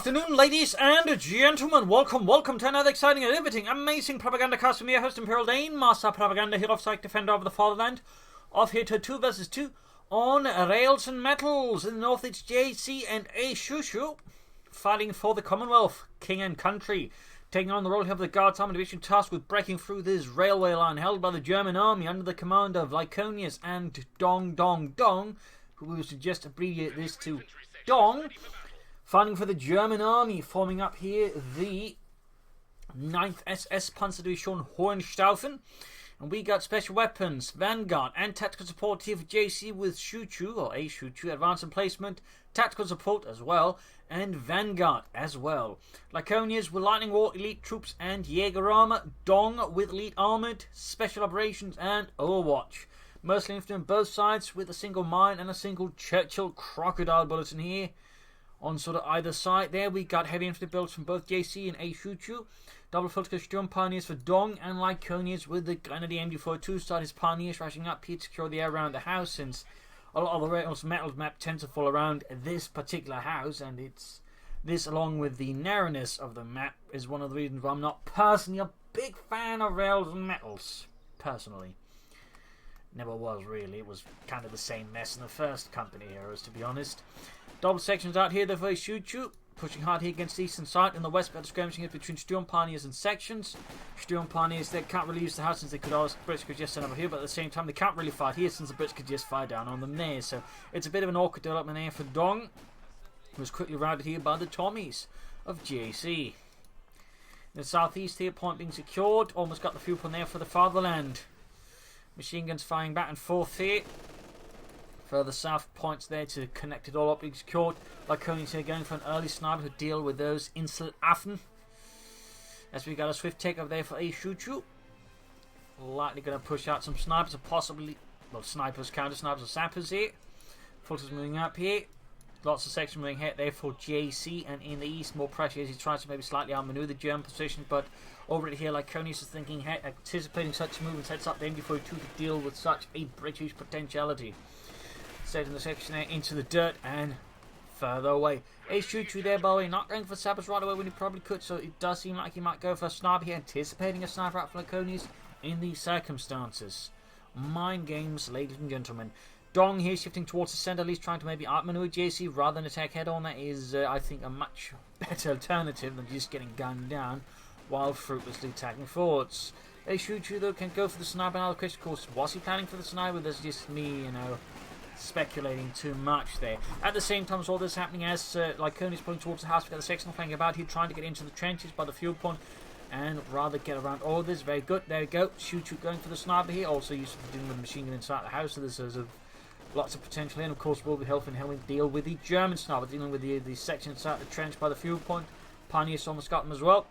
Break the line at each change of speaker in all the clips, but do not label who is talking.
afternoon, ladies and gentlemen. Welcome to another exciting and riveting, amazing Propagandacast from your host, Imperial Dane, Master Propaganda, here of Psych Defender of the Fatherland, off here to 2 vs 2 on Rails and Metals. In the north, it's JC and AShuchu, fighting for the Commonwealth, King and Country, taking on the role of the Guards Army Division tasked with breaking through this railway line held by the German army under the command of Lyconius and Dong, who we would suggest abbreviate this to Dong. Fighting for the German army, forming up here the 9th SS Panzerdivision Hohenstaufen. And we got special weapons, Vanguard, and tactical support here for JC with Shuchu, or AShuchu, advance and placement, tactical support as well, and Vanguard as well. Lyconius with Lightning War, elite troops, and Jaeger armor. Dong with elite armored, special operations, and Overwatch. Mercenary infantry on both sides with a single mine and a single Churchill crocodile bulletin here. On sort of either side there, we got heavy infantry builds from both JC and AShuchu. Double filter Sturm Pioneers for Dong, and Lyconius with the Grenadier MD42 start his Pioneers rushing up here to secure the air around the house, since a lot of the Rails Metals map tends to fall around this particular house, and it's this, along with the narrowness of the map, is one of the reasons why I'm not personally a big fan of Rails and Metals. Personally. Never was, really. It was kind of the same mess in the first company eras, to be honest. Double sections out here, they're very Shuchu, pushing hard here against the eastern side. In the west, better skirmishing is between Sturm Pioneers and sections. Sturm Pioneers, they can't really use the house since they could always, Brits could just send over here, but at the same time, they can't really fight here since the Brits could just fire down on them there. So it's a bit of an awkward development there for Dong, who was quickly routed here by the Tommies of JC. In the southeast here, point being secured, almost got the fuel point there for the fatherland. Machine guns firing back and forth here. Further south points there to connect it all up, being secured. Lyconius here going for an early sniper to deal with those Inselaffen. As we got a swift take over there for AShuchu. Likely going to push out some snipers, or possibly, well, snipers, counter snipers, or sappers here. Fulters moving up here. Lots of section moving ahead there for JC, and in the east, more pressure as he tries to maybe slightly outmaneuver the German position, but over it here, Lyconius is thinking ahead, anticipating such a move, and sets up the MD42 to deal with such a British potentiality. Setting the section there into the dirt and further away. AShuchu there, by the way, not going for sappers right away when he probably could, so it does seem like he might go for a sniper here, anticipating a sniper out for Lyconius in these circumstances. Mind games, ladies and gentlemen. Dong here shifting towards the centre, at least trying to maybe outmaneuver JC rather than attack head on. That is, I think, a much better alternative than just getting gunned down while fruitlessly attacking forwards. AShuchu, though, can go for the sniper. Now the question, of course, was he planning for the sniper? That's just me, speculating too much there. At the same time as all this happening, as Lyconius pulling towards the house, we got the sectional flank about here, trying to get into the trenches by the fuel point and rather get around all this. Very good. There we go. Shuchu going for the sniper here. Also used to dealing with the machine gun inside the house, so this is lots of potential here. And of course, will be helping deal with the German sniper, dealing with the section inside the trench by the fuel point. Pioneers almost got them as well.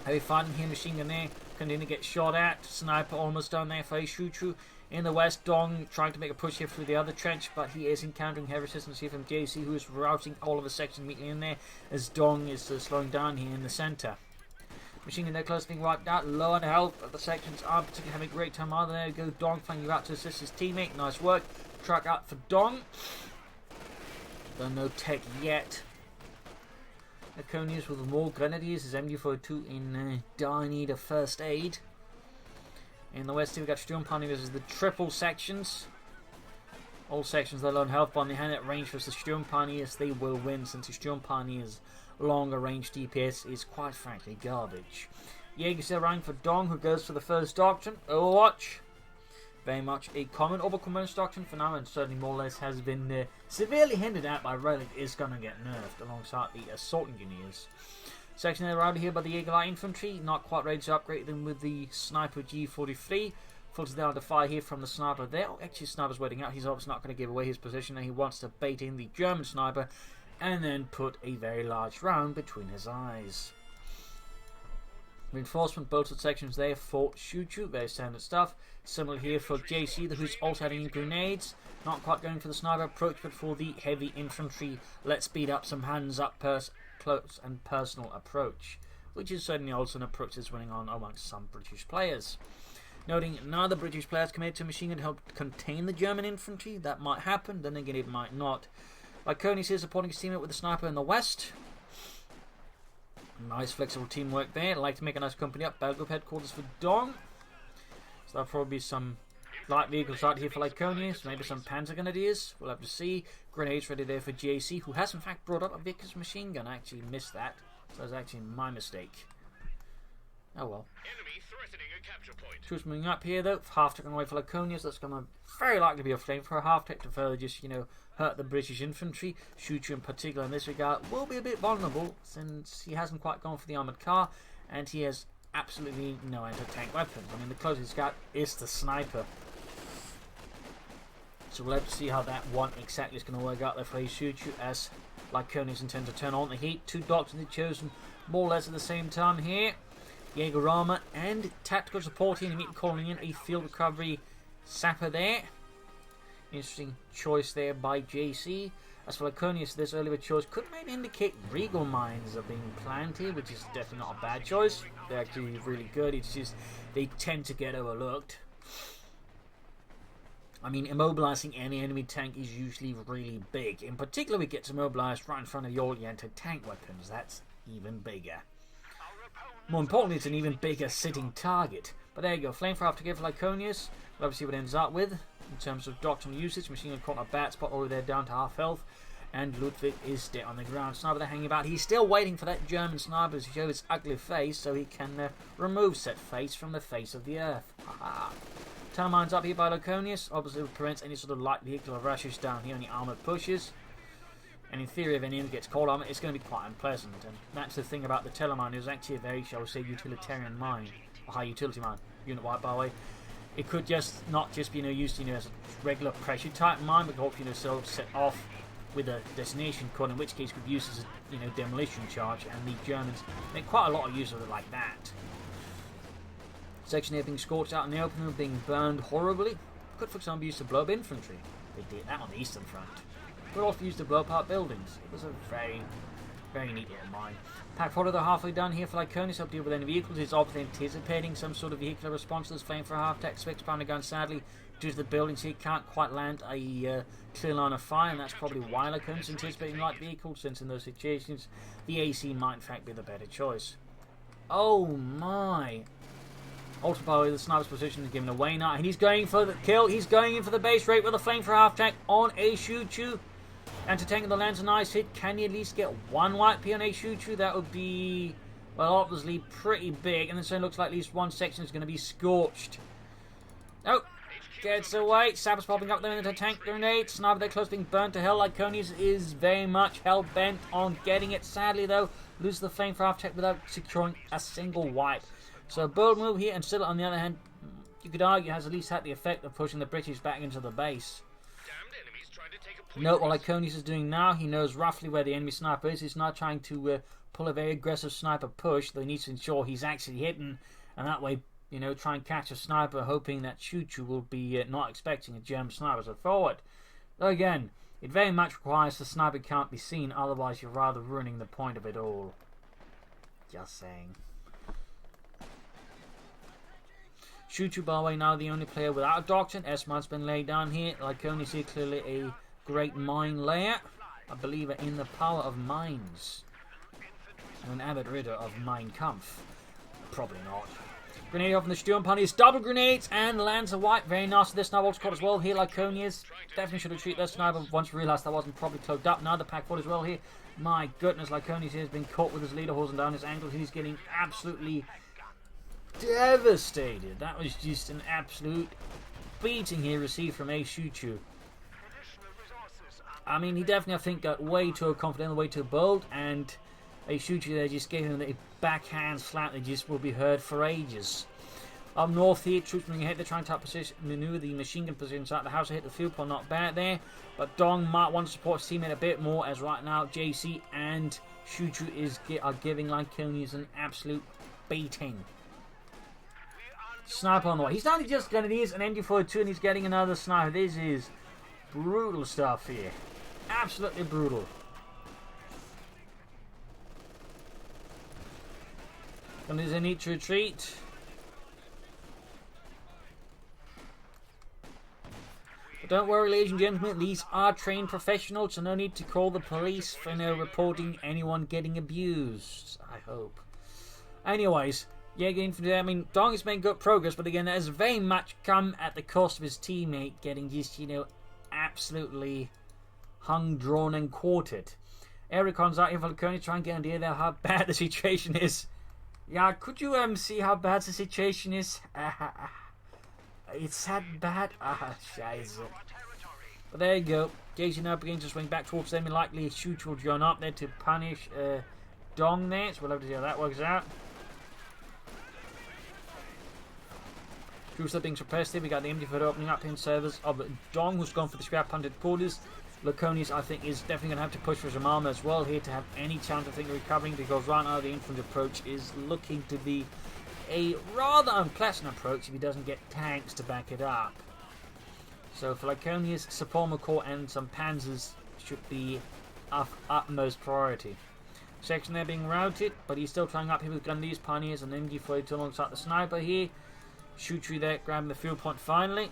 Heavy fighting here, machine gun there, continuing to get shot at. Sniper almost down there for AShuchu. In the west, Dong trying to make a push here through the other trench, but he is encountering heavy resistance here from JC, who is routing all of his section immediately in there, as Dong is slowing down here in the centre. Machine gun there close being wiped out, low on health, but the sections aren't particularly having a great time either. There we go, Dong flanking out to assist his teammate, nice work. Track out for Dong. Though no tech yet. Lyconius with more grenadiers, his MD42 in dire need of first aid. In the west here, we've got Sturm Pioneers as the triple sections. All sections are low on health, but on the hand at range for the Sturm Pioneers, they will win, since the Sturm Pioneers' longer range DPS is quite frankly garbage. Jaeger's still running for Dong, who goes for the first doctrine. Overwatch. Very much a common overcommanders doctrine for now, and certainly more or less has been severely hindered at by Relic is going to get nerfed alongside the Assault Engineers. Section there around here by the Jaeger Light Infantry, not quite ready to upgrade them with the Sniper G43. Filters down to fire here from the sniper there. Oh, actually, sniper's waiting out. He's obviously not going to give away his position, and he wants to bait in the German sniper and then put a very large round between his eyes. Reinforcement bolted sections there for Shuchu, very standard stuff. Similar here for JC, who's also adding in grenades. Not quite going for the sniper approach, but for the heavy infantry, let's speed up some hands up close and personal approach, which is certainly also an approach that's running on amongst some British players. Noting none of the British players committed to machine gun to help contain the German infantry. That might happen, then again it might not. Lyconius is supporting his teammate with the sniper in the west. Nice flexible teamwork there. I'd like to make a nice company up. Battle group headquarters for Dong. So that'll probably be some light vehicles out here for Lyconius. Maybe some panzer grenadiers. We'll have to see. Grenades ready there for JC, who has in fact brought up a Vickers machine gun. I actually missed that. So that was actually my mistake. Oh well.
Enemy threatening a capture point.
Troops moving up here though. Half tech on the way for Lyconius. That's going to very likely be a flame for a half tech to further just, hurt the British infantry. AShuchu in particular in this regard will be a bit vulnerable since he hasn't quite gone for the armoured car and he has absolutely no anti-tank weapons. I mean, the closest he's got is the sniper. So we'll have to see how that one exactly is going to work out there for AShuchu, as Lyconius intends to turn on the heat. Two doctors have chosen more or less at the same time here. Jaegerama and tactical support here, immediately calling in a field recovery sapper there. Interesting choice there by JC. As for Lyconius, this earlier choice could maybe indicate regal mines are being planted, which is definitely not a bad choice. They're actually really good, it's just they tend to get overlooked. I mean, immobilizing any enemy tank is usually really big. In particular, it gets immobilized right in front of your anti-tank weapons. That's even bigger. More importantly, it's an even bigger sitting target. But there you go, flame for after give for Lyconius. We'll have to see what it ends up with in terms of doctrine usage. Machine gun caught in a bad spot all the way there down to half health. And Ludwig is dead on the ground. Sniper there hanging about. He's still waiting for that German sniper to show his ugly face so he can remove said face from the face of the earth. Haha. Tower mines up here by Lyconius. Obviously it prevents any sort of light vehicular rushes down here on the armoured pushes. And in theory, if any enemy gets caught on it, it's going to be quite unpleasant. And that's the thing about the Telemine. It was actually a very, shall we say, utilitarian mine. A high utility mine. Unit-wide, by the way. It could just not just be used as a regular pressure type mine, but hope sort of set off with a destination code, in which case could be used as a demolition charge, and the Germans make quite a lot of use of it like that. Section here being scorched out in the open, being burned horribly. Could, for example, be used to blow up infantry. They did that on the eastern front. Could also be used to blow apart buildings. It was a very, very neat little mine. Pack fodder, they're halfway done here for Lyconius. Up to deal with any vehicles. It's obviously anticipating some sort of vehicular response to this flame for a half-tech. Six pounder gun, sadly, due to the buildings here, can't quite land a clear line of fire, and that's probably why Lyconius anticipating light vehicles, since in those situations the AC might in fact be the better choice. Oh my! Ultra power, the sniper's position is given away now, and he's going for the kill. He's going in for the base rate with a flame for a half-tech on AShuchu. Anti-tank the lands a nice hit. Can you at least get one white P on AShuchu? That would be, well, obviously pretty big. And then so it looks like at least one section is going to be scorched. Oh, gets away. Sappers popping up there into the tank grenade. Sniper there close being burnt to hell. Lyconius is very much hell-bent on getting it. Sadly, though, loses the flame for half-tech without securing a single wipe. So a bold move here, and still on the other hand, you could argue has at least had the effect of pushing the British back into the base. Note what Lyconius is doing now, he knows roughly where the enemy sniper is. He's not trying to pull a very aggressive sniper push, though he needs to ensure he's actually hidden, and that way, try and catch a sniper, hoping that AShuchu will be not expecting a German sniper to forward. Though again, it very much requires the sniper can't be seen, otherwise you're rather ruining the point of it all. Just saying. AShuchu, by the way, now the only player without a doctrine. S-mine's been laid down here. Lyconius here, clearly a great mine layer. I believe in the power of mines. I'm an avid reader of Mein Kampf. Probably not. Grenade off from the Sturm Paniers. Double grenades and lands a wipe. Very nasty. This sniper squad as well here. Lyconius definitely should have treated their sniper once realised that wasn't probably cloaked up. Now the pack forward as well here. My goodness, Lyconius here has been caught with his leader holding down his ankles. He's getting absolutely devastated. That was just an absolute beating he received from AShuchu. I mean, he definitely, I think, got way too confident, way too bold, and AShuchu there just gave him the backhand slap that just will be heard for ages. Up north here, troops moving ahead, they're trying to maneuver the machine gun position inside the house. They hit the field point, not bad there, but Dong might want to support his teammate a bit more, as right now JC and AShuchu are giving Lyconius an absolute beating. Sniper on the way. He's not just grenadiers, an MG42, and he's getting another sniper. This is brutal stuff here. Absolutely brutal. And there's a need to retreat. But don't worry, ladies and gentlemen, these are trained professionals, so no need to call the police for reporting anyone getting abused, I hope. Anyways, Jaeger Infantry, I mean, Dong has made good progress, but again, that has very much come at the cost of his teammate getting just, absolutely hung, drawn, and quartered. Ericon's out here for Lyconius, trying to get an idea of how bad the situation is. Yeah, could you see how bad the situation is? It's that bad. Scheiße. But there you go. JC now begins to swing back towards them, and likely AShuchu will join up there to punish Dong there. So we'll have to see how that works out. Troops are being suppressed here. We got the empty foot opening up in service of Dong, who's gone for the scrap hunted quarters. Lyconius, I think, is definitely going to have to push for some armor as well here to have any chance of recovering, because right now the infantry approach is looking to be a rather unpleasant approach if he doesn't get tanks to back it up. So for Lyconius, Support Corps and some panzers should be of utmost priority. Section there being routed, but he's still trying up here with Gundis, Pioneers, and MG42 alongside the sniper here. AShuchu there, grabbing the fuel point finally.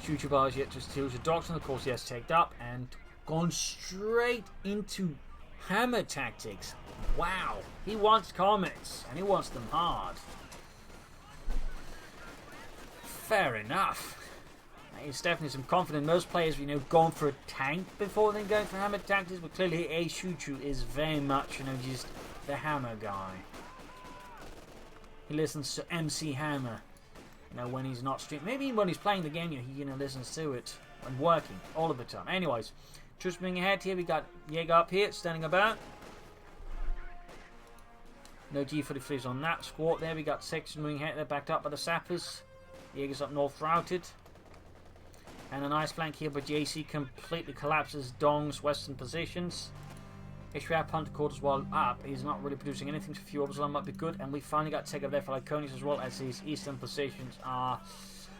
AShuchu bars yet to steal the doctrine, of course, he has tagged up and gone straight into hammer tactics. Wow, he wants comets, and he wants them hard. Fair enough. There's definitely some confidence. Most players, gone for a tank before then going for hammer tactics, but clearly AShuchu is very much, just the hammer guy. He listens to MC Hammer, when he's not streaming. Maybe when he's playing the game, he listens to it when working all of the time. Anyways, troops moving ahead here. We got Jaeger up here, standing about. No G43s on that squad there. We got section moving ahead. They're backed up by the sappers. Jaeger's up north routed. And a nice flank here, but JC completely collapses Dong's western positions. HPR Hunter quarters while up. He's not really producing anything for fuel, so that might be good. And we finally got take up there for Lyconius as well, as his eastern positions are,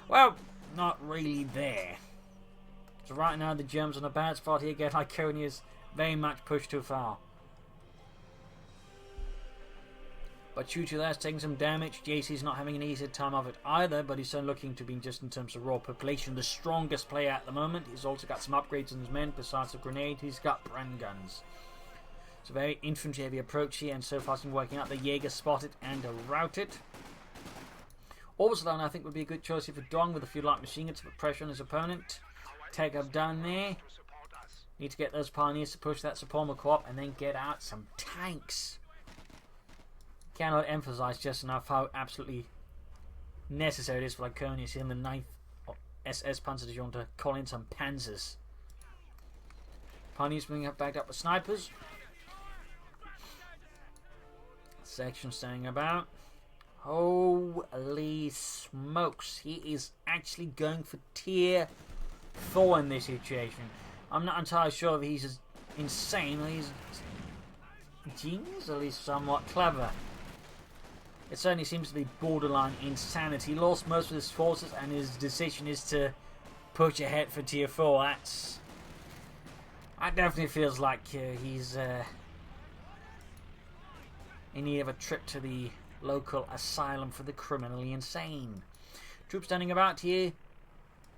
well, not really there. So right now the Germans on a bad spot here. Get Lyconius very much pushed too far. But AShuchu there's taking some damage. JC's not having an easy time of it either, but he's still looking to be, just in terms of raw population, the strongest player at the moment. He's also got some upgrades in his men. Besides the grenade, he's got brand guns. It's a very infantry heavy approach here, and so far it's been working out. The Jaeger spotted and routed. Orbital, I think, would be a good choice here for Dong with a few light machine guns to put pressure on his opponent. Take up down there. Need to get those Pioneers to push that Support Co-op and then get out some tanks. Cannot emphasize just enough how absolutely necessary it is for Lyconius in the 9th SS Panzer Division to call in some panzers. Pioneers being backed up with snipers. Section staying about. Holy smokes, he is actually going for tier 4 in this situation. I'm not entirely sure if he's as insane or he's genius, or at least somewhat clever. It certainly seems to be borderline insanity. He lost most of his forces, and his decision is to push ahead for tier 4. That definitely feels like he's in need of a trip to the local asylum for the criminally insane. Troops standing about here.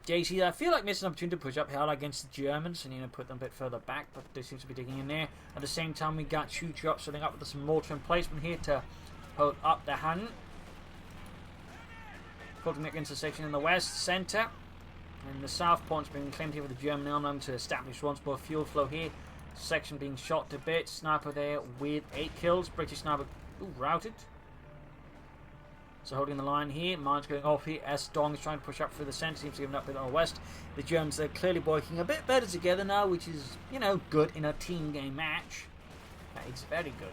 JC, I feel like missed an opportunity to push up hard against the Germans and put them a bit further back, but they seem to be digging in there. At the same time, we got AShuchu up, setting up with some mortar emplacement here to hold up the hand. Putting against the section in the west, centre. And the south point's being claimed here with the German army to establish once more fuel flow here. Section being shot to bits. Sniper there with 8 kills. British sniper routed. So holding the line here. Mines going off here as Dong is trying to push up through the centre. Seems to give up a bit on the west. The Germans are clearly working a bit better together now, which is, good in a team game match. It's very good.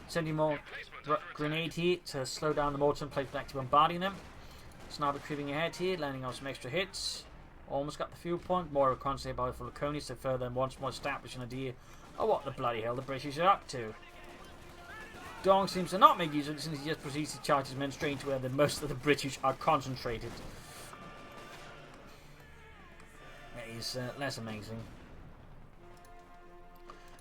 Sending more grenade here to slow down the mortar and place back to bombarding them. Sniper creeping ahead here, landing on some extra hits. Almost got the fuel point. More of a constant by for Lyconius to further once more establish an idea of what the bloody hell the British are up to. Dong seems to not make use of it since he just proceeds to charge his men straight into where most of the British are concentrated. That is less amazing.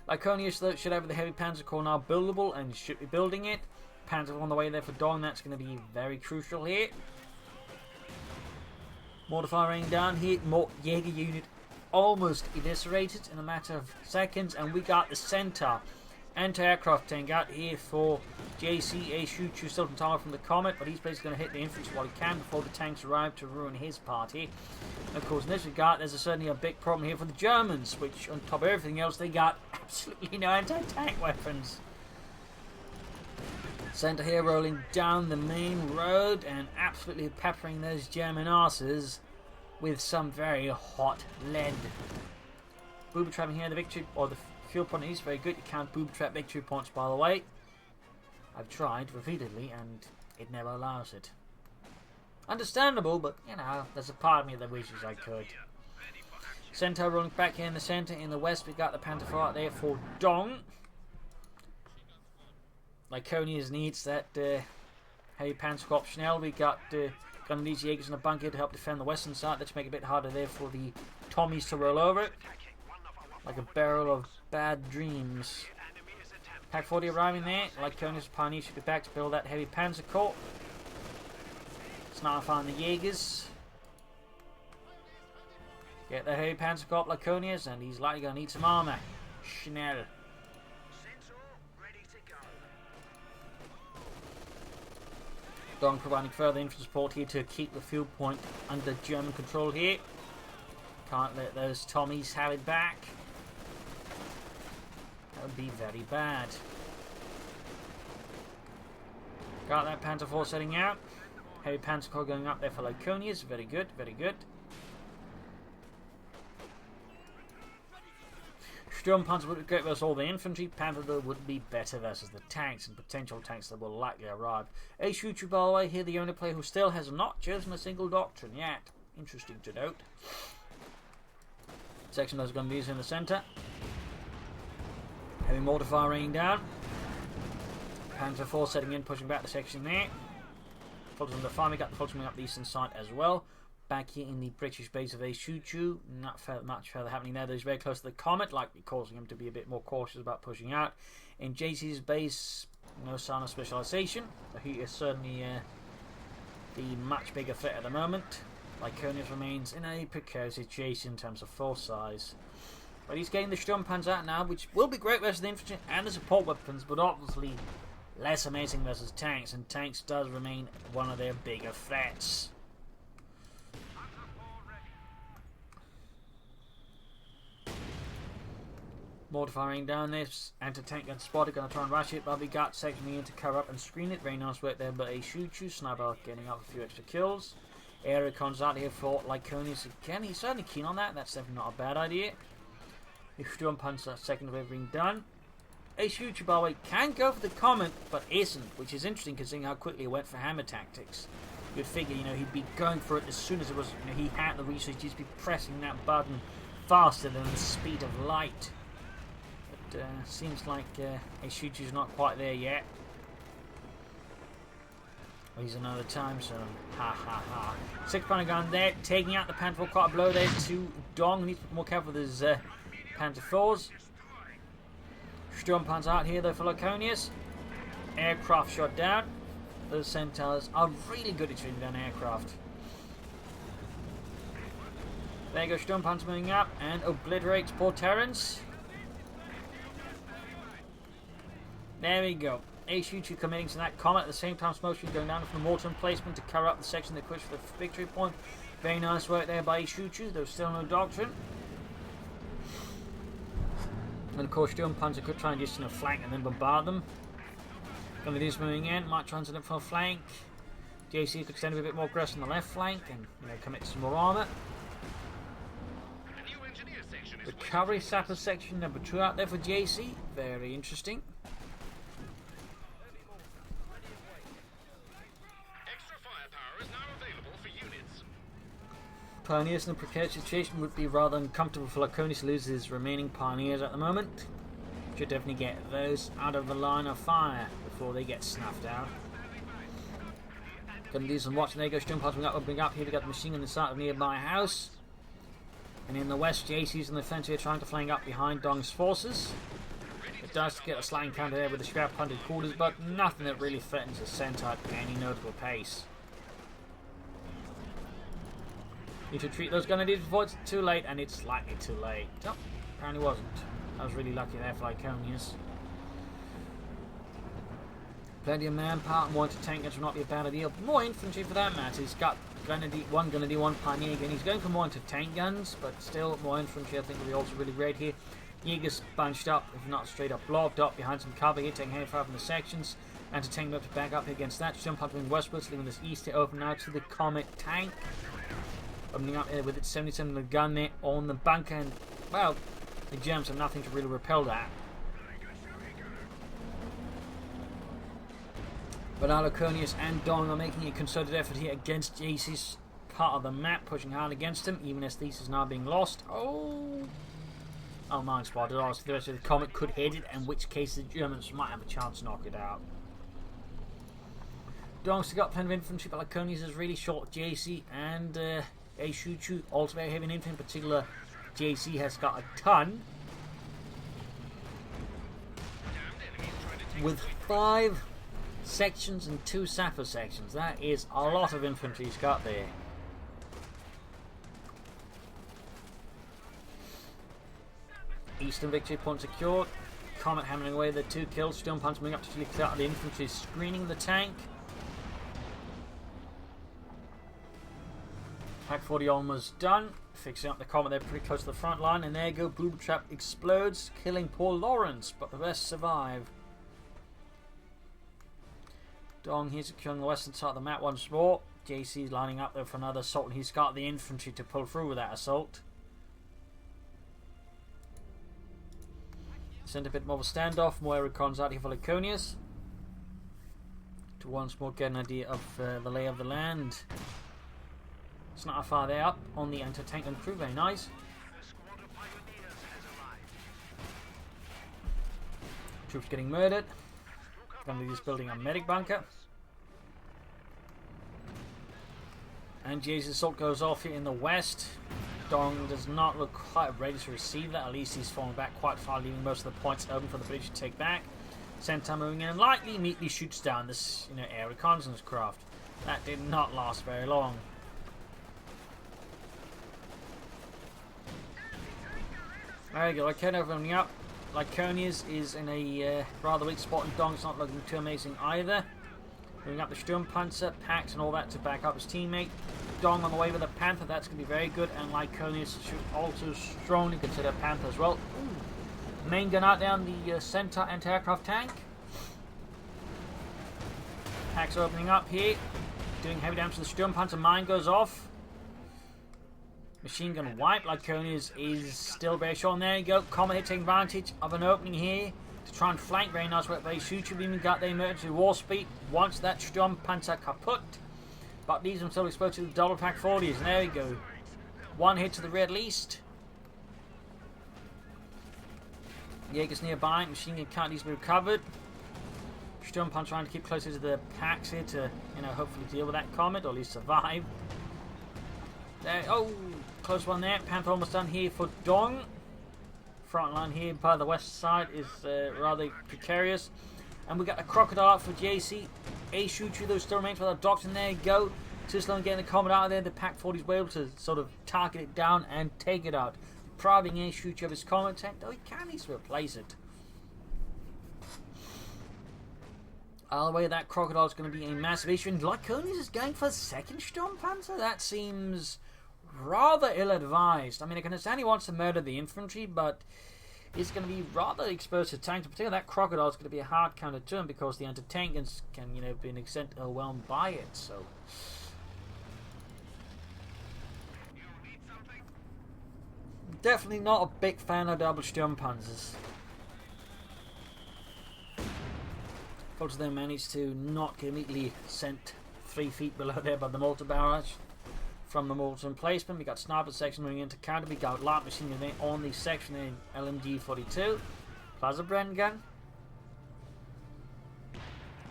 Lyconius though should have the heavy Panzer Corps now buildable and should be building it. Panzer on the way there for Dong. That's going to be very crucial here. Mortar fire raining down here. More Jaeger unit almost eviscerated in a matter of seconds, and we got the center anti-aircraft tank out here for JC. AShuchu still from time from the Comet, but he's basically going to hit the infantry while he can before the tanks arrive to ruin his party. And of course, in this regard, there's certainly a big problem here for the Germans, which on top of everything else, they got absolutely no anti-tank weapons. Center here rolling down the main road and absolutely peppering those German asses with some very hot lead. Booby trapping here, the victory, or the fuel point is very good. You can't booby trap victory points, by the way. I've tried repeatedly and it never allows it. Understandable, but you know, there's a part of me that wishes I could. Centaur rolling back here in the center. In the west, we got the Panther out there for Dong. Lyconius needs that heavy panzer optional. We got gun these Jaegers in a bunker to help defend the western side. Let's make it a bit harder there for the Tommies to roll over it. Like a barrel of bad dreams. Pack 40 arriving there. Lyconius Pioneer should be back to build that heavy panzer corps. Sniper on the Jaegers. Get the heavy panzer corps Lyconius, and he's likely going to need some armor. Schnell. Dong providing further infantry support here to keep the field point under German control here. Can't let those Tommies have it back. That would be very bad. Got that Panzer IV setting out. Heavy Panzer Corps going up there for Lyconius. Very good, very good. Sturm Panzer would be great versus all the infantry. Panther would be better versus the tanks and potential tanks that will likely arrive. AShuchu, by the way, here the only player who still has not chosen a single doctrine yet. Interesting to note. Section that's going to be used in the centre. Heavy mortar fire raining down. Panzer IV setting in, pushing back the section there. Fulton the farm, we got the Fulton up the eastern side as well. Back here in the British base of AShuchu, not much further happening there. He's very close to the Comet, likely causing him to be a bit more cautious about pushing out. In JC's base, no sign of specialisation. So he is certainly the much bigger threat at the moment. Lyconius remains in a precarious situation in terms of force size. But he's getting the Sturmpanzer out now, which will be great versus the infantry and the support weapons, but obviously less amazing versus tanks, and tanks does remain one of their bigger threats. Mortar firing down this anti-tank gun spotted, gonna try and rush it, but we got sectioning in to cover up and screen it. Very nice work there by AShuchu. Sniper getting up a few extra kills. Area comes out here for Lyconius again. He's certainly keen on that. That's definitely not a bad idea. Sturmpanzer second wave being done. AShuchu, by the way, can go for the Comet, but isn't, which is interesting considering how quickly it went for hammer tactics. You'd figure, you know, he'd be going for it as soon as it was, you know, he had the resources, he'd be pressing that button faster than the speed of light. But seems like AShuchu's not quite there yet. Well, he's another time zone. Ha ha ha. 6-pounder gun there, taking out the Panther IV. Quite a blow there to Dong. Needs to be more careful with his Panther IVs. Sturmpanzer out here though for Lyconius. Aircraft shot down. Those Centaurs are really good at shooting down aircraft. There you go, Sturmpanzer moving up and obliterates poor Terrence. There we go. AShuchu committing to that Comet at the same time. Smoke screen going down from the mortar emplacement to cover up the section they push for the victory point. Very nice work there by AShuchu. There's still no doctrine. And of course, Sturmpanzer could try and just flank and then bombard them. Gonna do this moving in. Might try and set up for a flank. JC could extend a bit more aggressive on the left flank and commit to some more armour. Recovery sapper section number 2 out there for JC. Very interesting. Pioneers in a precarious situation would be rather uncomfortable for Lyconius to lose his remaining pioneers at the moment. Should definitely get those out of the line of fire before they get snuffed out. Gonna do some watching. There you go, Sturmpanzer opening up. Here we got the machine gun inside of a nearby house. And in the west, JC's in the fence here trying to flank up behind Dong's forces. It does get a slight encounter there with the scrap hunted quarters, but nothing that really threatens the center at any notable pace. Need to treat those grenadiers before it's too late, and it's slightly too late. Oh, apparently wasn't. I was really lucky there for Lyconius. Plenty of manpower and one to tank guns will not be a bad idea. More infantry for that matter. He's got one grenadier, one pioneer again. He's going for more into tank guns, but still more infantry I think will be also really great here. Jaegers bunched up, if not straight up, blobbed up behind some cover here, taking heavy fire from the sections. And to tank up to back up against that. Jump up in westwards, leaving this east to open out to the Comet tank. Opening up with its 77 gun there on the bunker, and well, the Germans have nothing to really repel that. But Lyconius and Dong are making a concerted effort here against JC's part of the map, pushing hard against him, even as these is now being lost. Oh, mine spotted. Also, the rest of the Comet could hit it, in which case the Germans might have a chance to knock it out. Dong's got plenty of infantry, but Lyconius is really short JC, and AShuchu also very heavy in infantry. In particular, JC has got a ton. With 5 sections and 2 sapper sections. That is a lot of infantry he's got there. Eastern victory point secured. Comet hammering away the 2 kills. Stone Punch moving up to clear out the infantry, screening the tank. Pack 40 almost done. Fixing up the Comet there pretty close to the front line. And there you go. Blue Trap explodes, killing poor Lawrence. But the rest survive. Dong here securing the western side of the map once more. JC's lining up there for another assault. And he's got the infantry to pull through with that assault. Send a bit more of a standoff. More recons out here for Lyconius. To once more get an idea of the lay of the land. It's not how far they're up on the anti-tank and crew. Very nice. Troops getting murdered. Going to be just building a medic bunker. And Jay's assault goes off here in the west. Dong does not look quite ready to receive that. At least he's fallen back quite far, leaving most of the points open for the British to take back. Centaur moving in and lightly, immediately shoots down this air reconnaissance craft. That did not last very long. There you go, Lyconius opening up. Lyconius is in a rather weak spot, and Dong's not looking too amazing either. Moving up the Sturmpanzer, Pax and all that to back up his teammate. Dong on the way with a Panther, that's going to be very good, and Lyconius should also strongly consider Panther as well. Ooh. Main gun out down the Centaur anti-aircraft tank. Pax opening up here, doing heavy damage to the Sturmpanzer. Mine goes off. Machine gun wipe. Lyconius is still very short. And there you go. Comet here taking advantage of an opening here to try and flank. Very nice work by AShuchu. Even got the emergency war speed once that Sturmpanzer kaput. But these are still exposed to the double pack 40s. And there we go. One hit to the rear at least. Jaegers nearby. Machine gun can't easily be recovered. Sturmpanzer trying to keep closer to the packs here to, hopefully deal with that Comet or at least survive. There, oh, close one there. Panther almost done here for Dong. Front line here by the west side is rather precarious. And we got a crocodile out for JC. AShuchu, those still remains for the doctor. And there you go. Too slow in getting the Comet out of there. The Pack 40s were able to sort of target it down and take it out. Depriving AShuchu of his Comet tank, though he can easily replace it. Either way, that crocodile is going to be a massive issue. And Lyconius is going for a second Sturmpanzer? That seems rather ill-advised. I mean, I can understand he wants to murder the infantry, but he's going to be rather exposed to tanks. In particular, that crocodile is going to be a hard counter to him because the anti-tank guns can, be an extent overwhelmed by it. So, definitely not a big fan of double Sturmpanzers. Folks then managed to not get immediately sent 3 feet below there by the mortar barrage from the mortar emplacement. We got sniper section moving into counter. We got light machine gun on the section in LMG 42. Plaza Bren gun.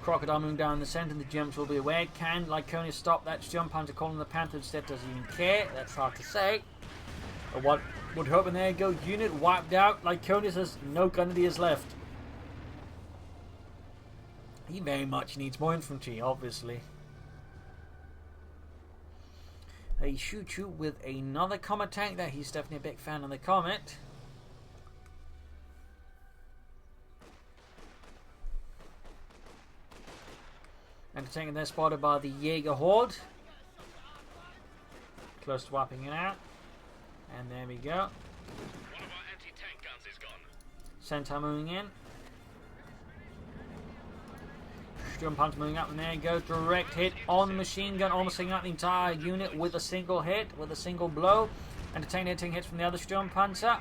Crocodile moving down the centre, and the Germans will be aware. Can Lyconius stop that Sturmpanzer calling the Panther instead? Does he even care? That's hard to say. But what would hope, and there you go. Unit wiped out. Lyconius has no grenadiers left. He very much needs more infantry, obviously. AShuchu with another Comet tank there. He's definitely a big fan of the Comet. And the tank there spotted by the Jaeger Horde. Close to wiping it out. And there we go.
One of our anti-tank guns is gone.
Centaur moving in. Sturmpanzer moving up, and there you go. Direct hit on the machine gun, almost taking out the entire unit with a single hit, with a single blow. And the tank there taking hits from the other Sturmpanzer.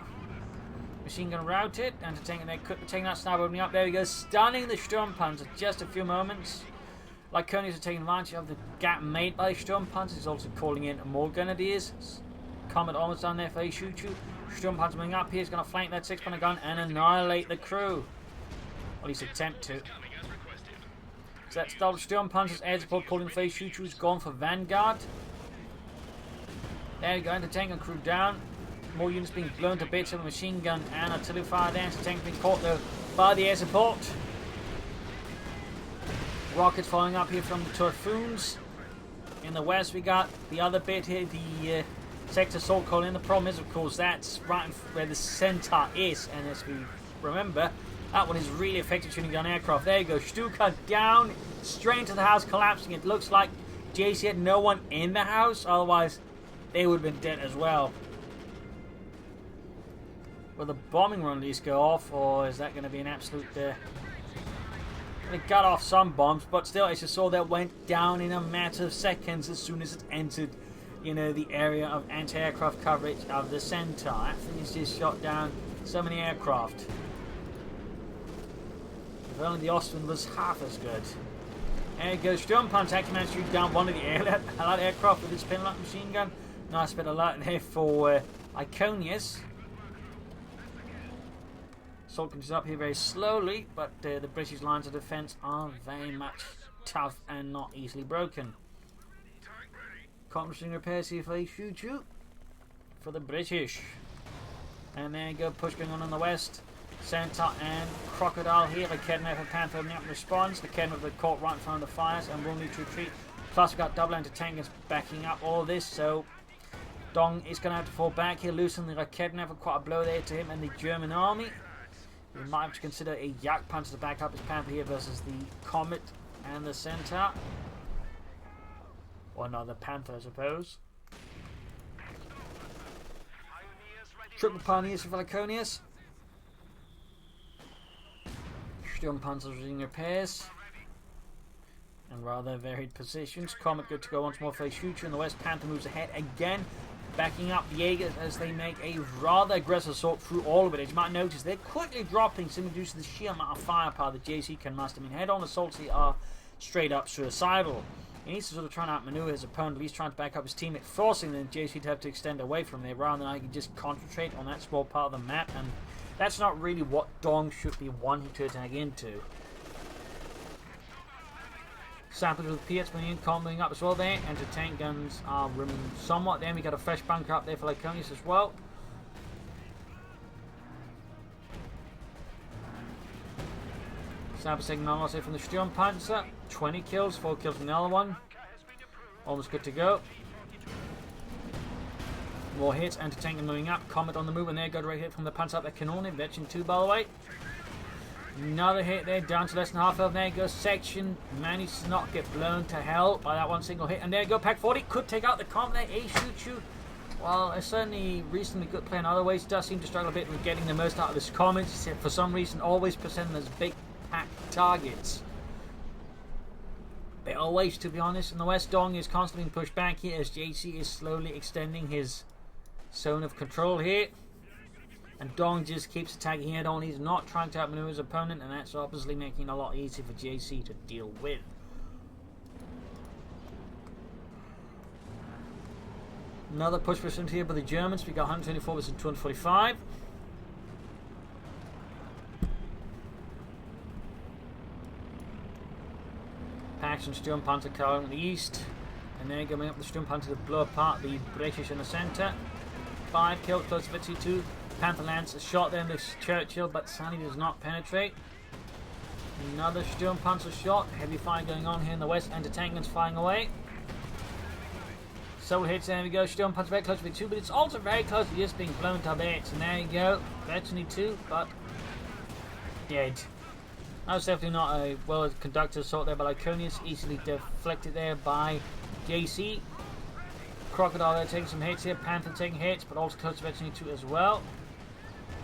Machine gun routed, and the tank there taking that sniper opening up. There we go, stunning the Sturmpanzer. Just a few moments. Lyconius are taking advantage of the gap made by the Sturmpanzer. He's also calling in more grenadiers. Comet almost done there for AShuchu. Sturmpanzer moving up here. He's going to flank that 6-pounder gun and annihilate the crew. Or at least attempt to. So that's double Sturmpanzer's air support calling for AShuchu. He's gone for Vanguard. There we go, into tank and crew down. More units being blown to bits of a machine gun and artillery fire there. So tank being caught though by the air support. Rockets falling up here from the Typhoons. In the west we got the other bit here, the sector assault calling in. The problem is, of course, that's right where the Centaur is, and as we remember, that one is really effective shooting down aircraft. There you go, Stuka down, straight into the house, collapsing. It looks like JC had no one in the house, otherwise they would have been dead as well. Will the bombing run at least go off, or is that going to be an absolute... They got off some bombs, but still, as you saw, that went down in a matter of seconds as soon as it entered, you know, the area of anti-aircraft coverage of the Centaur. That thing has just shot down so many aircraft. If only the Ostwind was half as good. There you go, Sturmpanzer actually managed to shoot down one of the allied aircraft with his pinlock machine gun. Nice bit of light there for Lyconius. Assault continues up here very slowly, but the British lines of defence are very much tough and not easily broken. Accomplishing repairs here for AShuchu for the British. And there you go, push going on the west. Centaur and Crocodile here. The Lyconius and Panther opening up in response. The Lyconius were caught right in front of the fires and will need to retreat. Plus we've got double anti-tankers backing up all this, so Dong is going to have to fall back here, loosen the Lyconius for quite a blow there to him and the German army. We might have to consider a Jagdpanzer to back up his Panther here versus the Comet and the Centaur. Or no, the Panther, I suppose. Triple Pioneers for Lyconius. Sturmpanzers using repairs. And rather varied positions. Comet good to go once more for AShuchu in the west. Panther moves ahead again, backing up the Jaegers as they make a rather aggressive assault through all of it. As you might notice, they're quickly dropping simply due to the sheer amount of firepower that JC can muster. I mean, head-on assaults here are straight up suicidal. He needs to sort of try and outmaneuver his opponent, at least trying to back up his teammate, forcing the JC to have to extend away from there rather than I can just concentrate on that small part of the map, and that's not really what Dong should be wanting to attack into. Samples with P8s moving up as well there. Anti-tank guns are rimming somewhat. Then we got a fresh bunker up there for Lyconius as well. Samples taking on also from the Sturmpanzer. 20 kills, 4 kills from the other one. Almost good to go. More hits, anti-tank moving up. Comet on the move, and there, got a right hit from the Panzer up there. Canone, Veteran 2 by the way. Another hit there, down to less than half health. There you go, section. Managed to not get blown to hell by that one single hit. And there you go, Pack 40 could take out the Comet there. AShuchu, well, a certainly reasonably good play in other ways. Does seem to struggle a bit with getting the most out of this Comet. For some reason, always present them as big pack targets. They always, to be honest. In the west, Dong is constantly being pushed back here as JC is slowly extending his zone of control here. And Dong just keeps attacking head on. He's not trying to outmaneuver his opponent, and that's obviously making it a lot easier for JC to deal with. Another push percent here by the Germans. We got 124 versus 245. Packs and Sturmpanzer covering in the east. And then going up the Sturmpanzer to blow apart the British in the centre. 5 kills, close to 52. Panther lands a shot there in the Churchill, but sadly does not penetrate. Another Sturmpanzer shot. Heavy fire going on here in the west. Anti-tank guns flying away. Several hits, there we go. Sturm Panzer very close to V2, but it's also very close to just being blown to bits. And there you go. Eventually 2, but dead. That was definitely not a well-conducted assault there by Lyconius. Easily deflected there by JC. Crocodile there taking some hits here. Panther taking hits, but also close to Eventually 2 as well.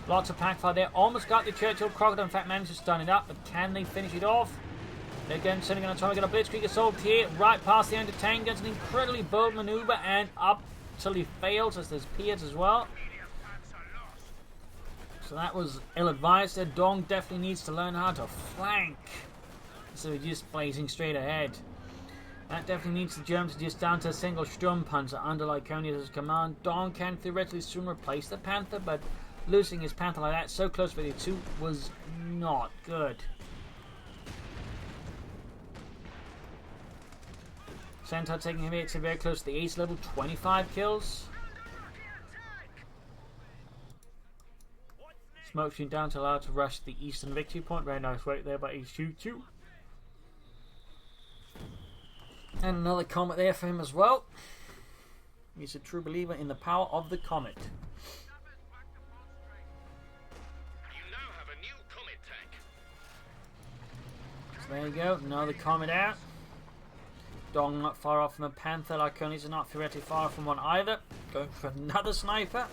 Lots of pack fire there. Almost got the Churchill. Crocodile, in fact, managed to stun it up, but can they finish it off? Again, sending on a try to get a blitzkrieg assault here, right past the anti-tank. Gets an incredibly bold maneuver and up till he fails, as there's Piers as well. So that was ill-advised there. Dong definitely needs to learn how to flank, so he's just blazing straight ahead. That definitely needs the Germans just down to a single Sturmpanzer under Lyconius' command. Dong can theoretically soon replace the Panther, but losing his Panther like that so close to the 2 was not good. Centaur taking him hits very close to the ace level, 25 kills. Smoke shooting down to allow to rush the eastern victory point. Very nice work there by AShuchu. And another comet there for him as well. He's a true believer in the power of the comet.
You now have a new comet tank.
So there you go, another comet out. Dong not far off from a Panther. Lyconius is not theoretically far from one either. Going for another sniper.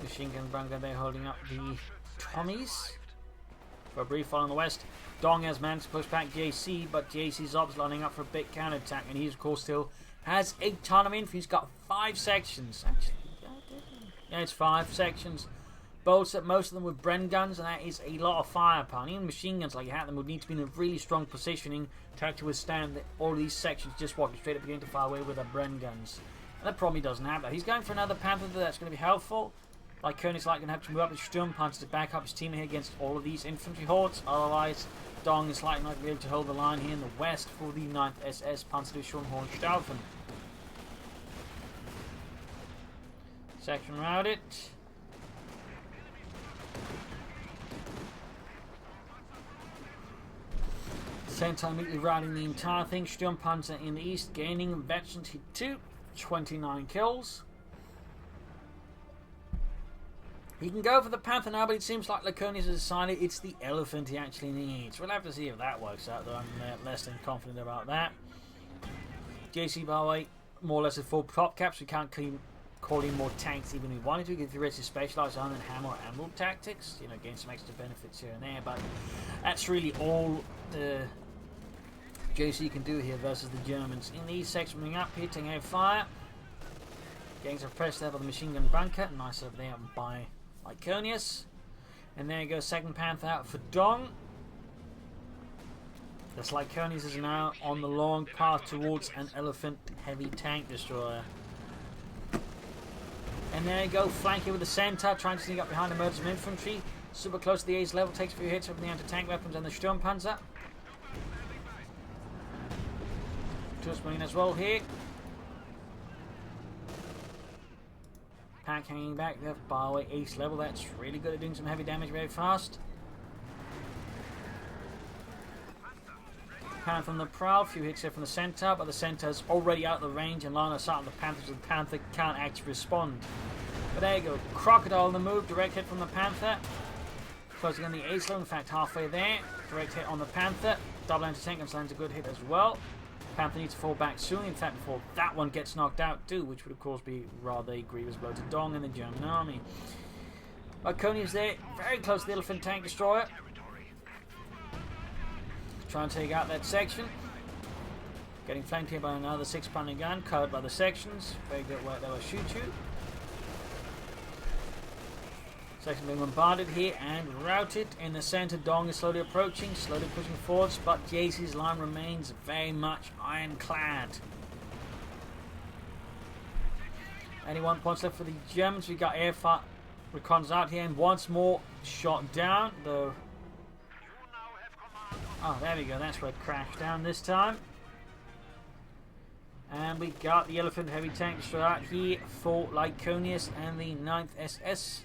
Machine gun bunker there holding up the Tommies. For a brief fall on the west. Dong has managed to push back JC, but JC's ops lining up for a big counter attack, and he of course still has a ton of infantry. He's got 5 sections. Actually, yeah, it's 5 sections. Bolts at most of them with Bren guns, and that is a lot of firepower. And even machine guns like that, them would need to be in a really strong positioning to actually withstand all of these sections just walking straight up beginning to fire away with their Bren guns. And that probably doesn't have that. He's going for another Panther that's going to be helpful. Lyconius like going to have to move up his Sturmpanzer to back up his team here against all of these infantry hordes. Otherwise, Dong is likely not going to be able to hold the line here in the west for the 9th SS Panzerdivision Hohenstaufen. Section routed. Centaur immediately routing the entire thing. Sturmpanzer in the east gaining veterans hit 2, 29 kills. He can go for the Panther now, but it seems like Lyconius has decided it's the elephant he actually needs. We'll have to see if that works out, though. I'm less than confident about that. JC, by the way, more or less a full prop caps. We can't call in more tanks even if we wanted to. We can theoretically specialise on and hammer and move tactics. You know, gain some extra benefits here and there, but that's really all the JC can do here versus the Germans. In the east section, moving up, hitting air fire. Getting suppressed there by the machine gun bunker. Nice over there by Lyconius. And there you go, second Panther out for Dong. This Lyconius is now on the long path towards an elephant heavy tank destroyer. And there you go, flanking with the Centaur, trying to sneak up behind the murders of infantry. Super close to the ace level, takes a few hits from the anti-tank weapons and the Sturmpanzer. Tusk Marine as well here. Pack hanging back there, by the way, ace level. That's really good at doing some heavy damage very fast. Pan from the prowl, a few hits here from the Centaur, but the Centaur's already out of the range and line of sight on the Panther, so the Panther can't actually respond. But there you go, Crocodile on the move, direct hit from the Panther. Closing on the ace level, in fact halfway there. Direct hit on the Panther. Double anti-tank and lands a good hit as well. Panther needs to fall back soon, in fact before that one gets knocked out too, which would of course be rather a grievous blow to Dong and the German army. Lyconius there, very close to the elephant tank destroyer. Trying to take out that section. Getting flanked here by another 6-pounder gun, covered by the sections. Very good work there by AShuchu. Section being bombarded here and routed. In the center, Dong is slowly approaching, slowly pushing forwards, but JC's line remains very much ironclad. 81 points left for the Germans. We got airfire recons out here, and once more shot down. The oh, there we go. That's where it crashed down this time. And we got the elephant heavy tank destroyer out here for Lyconius and the 9th SS.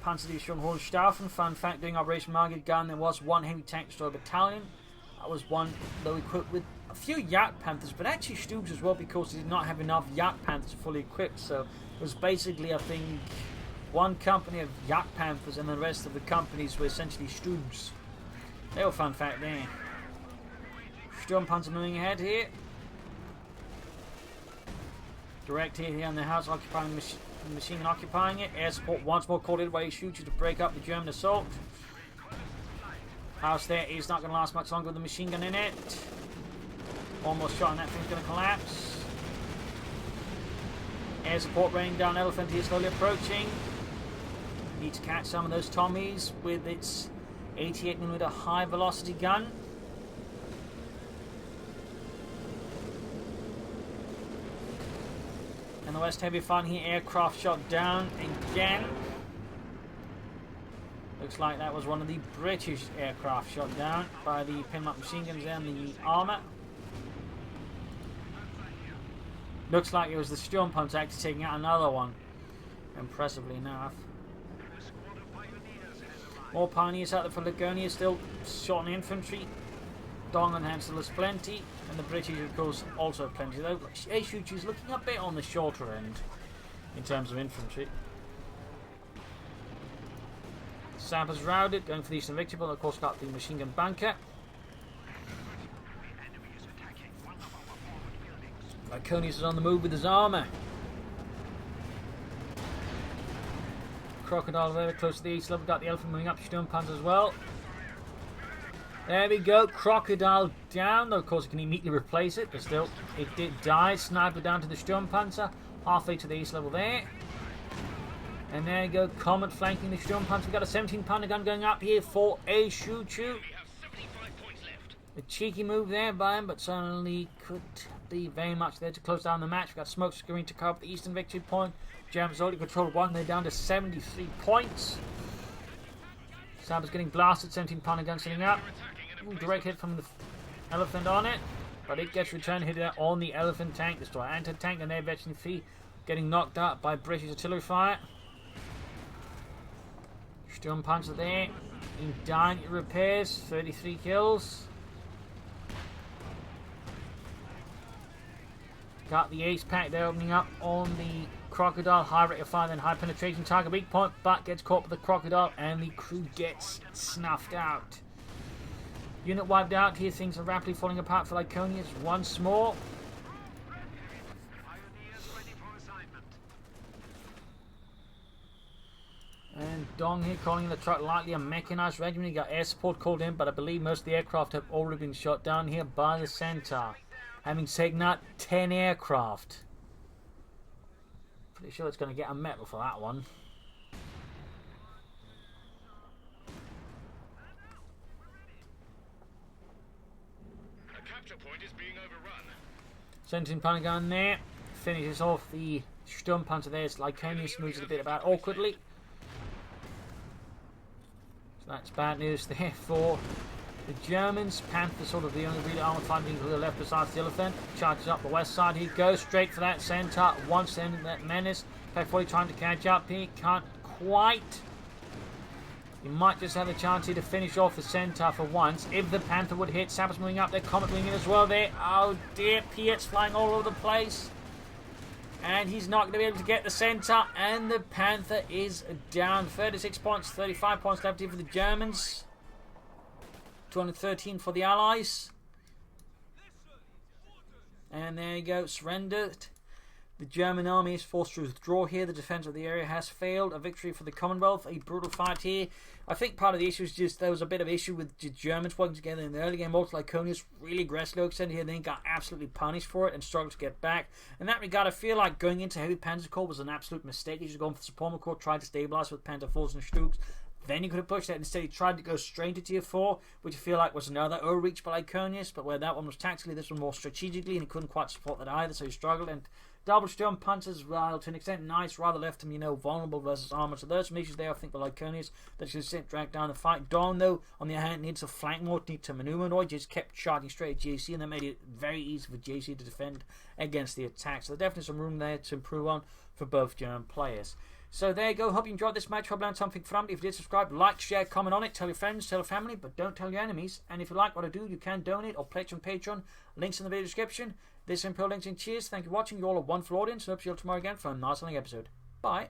Panzerdivision Hohenstaufen. Fun fact, during Operation Market Gun, there was one heavy tank destroyer battalion. That was one, though, equipped with a few Yak Panthers, but actually Stooges as well, because they did not have enough Yak Panthers fully equipped. So it was basically, I think, one company of Yak Panthers, and the rest of the companies were essentially Stooges. Little fun fact there. Sturmpanzer moving ahead here. Direct hit here on the house, occupying the machine gun, occupying it. Air support once more called in by AShuchu to break up the German assault. House there is not going to last much longer with the machine gun in it. Almost shot, and that thing's going to collapse. Air support raining down. Elephant here slowly approaching. Need to catch some of those Tommies with its 88mm high velocity gun. And the West heavy fun here, aircraft shot down again. Looks like that was one of the British aircraft shot down by the pin-up machine guns and the armour. Looks like it was the Sturmpanzer actually taking out another one, impressively enough. More pioneers out there for Lyconius, still shot in infantry. Dong and Han still has plenty, and the British, of course, also have plenty. Though AShuchu is looking a bit on the shorter end in terms of infantry. Sappers routed, going for the Eastern Victory, but of course got the machine gun bunker. Lyconius is on the move with his armour. Crocodile very close to the east level, got the Elephant moving up, Sturmpanzer as well. There we go, Crocodile down, though of course you can immediately replace it, but still, it did die. Sniper down to the Sturmpanzer, halfway to the east level there. And there you go, Comet flanking the Sturmpanzer. We've got a 17-pounder gun going up here for AShuchu. A cheeky move there by him, but certainly could be very much there to close down the match. We've got smoke screen to cover the Eastern Victory point. Germans already controlled one, they're down to 73 points. Saber's getting blasted, 17-pounder gun sitting up. Ooh, direct hit from the Elephant on it, but it gets return hit on the Elephant tank destroyer. Anti-tank and their veteran fee getting knocked out by British artillery fire. Sturmpanzer there, in dying repairs, 33 kills. Got the ace pack there opening up on the Crocodile, high rate of fire, then high penetration target weak point, but gets caught by the Crocodile and the crew gets snuffed out. Unit wiped out here, things are rapidly falling apart for Lyconius once more. And Dong here calling the truck lightly a mechanized regiment. He got air support called in, but I believe most of the aircraft have already been shot down here by the Centaur, having taken out 10 aircraft. Pretty sure it's going to get a medal for that one.
A capture point is being overrun.
17-pounder gun there. Finishes off the Sturmpanzer there. Lyconius moves it a bit about awkwardly. So that's bad news there for the Germans. Panther sort of the only real armoured fighting to the left besides the Elephant. Charges up the west side. He goes straight for that Centaur. Once then that menace. K40 trying to catch up here. Can't quite. He might just have a chance here to finish off the Centaur for once. If the Panther would hit. Sappers moving up there. Comet moving in as well there. Oh dear. Piet's flying all over the place. And he's not going to be able to get the Centaur. And the Panther is down. 36 points. 35 points left here for the Germans. 213 for the Allies. And there you go, surrendered. The German army is forced to withdraw here. The defense of the area has failed. A victory for the Commonwealth. A brutal fight here. I think part of the issue is just there was a bit of issue with the Germans working together in the early game. Also, Lyconius really aggressively extended here, then got absolutely punished for it and struggled to get back. In that regard, I feel like going into Heavy Panzer Corps was an absolute mistake. He should have gone for the Support Corps, tried to stabilize with Panther 4s and Stugs. Then you could have pushed that. Instead, he tried to go straight to tier 4, which I feel like was another overreach by Lyconius, but where that one was tactically, this one more strategically, and he couldn't quite support that either, so he struggled. And Double Sturm Panzers, well, to an extent, nice, rather left them, vulnerable versus armour. So there's some issues there, I think, with Lyconius that should sit drag down the fight. Dawn, though, on the other hand, needs to flank more, needs to manoeuvre more. Just kept charging straight at JC, and that made it very easy for JC to defend against the attack. So there's definitely some room there to improve on for both German players. So there you go. Hope you enjoyed this match. Hope you learned something from it. If you did, subscribe, like, share, comment on it. Tell your friends, tell your family, but don't tell your enemies. And if you like what I do, you can donate or pledge on Patreon. Links in the video description. This is Imperial LinkedIn. Cheers. Thank you for watching. You all a wonderful audience. And hope to see you all tomorrow again for a nice episode. Bye.